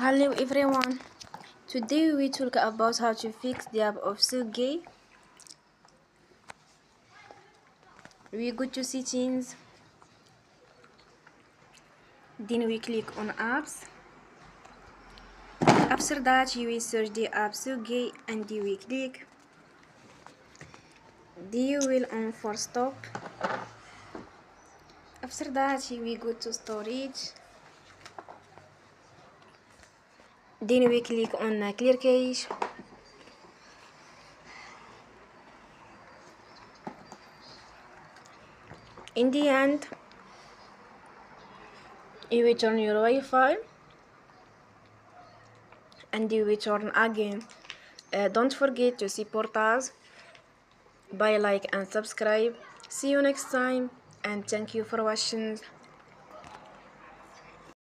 Hello everyone. Today we talk about how to fix the app of SoGé. We go to settings, then we click on apps. After that you will search the app SoGé and you will click. Then you will on Forcestop. After that you will go to storage. Then we click on clear cache. In the end, you will turn your Wi-Fi and you will turn again. Don't forget to support us by like and subscribe. See you next time and thank you for watching.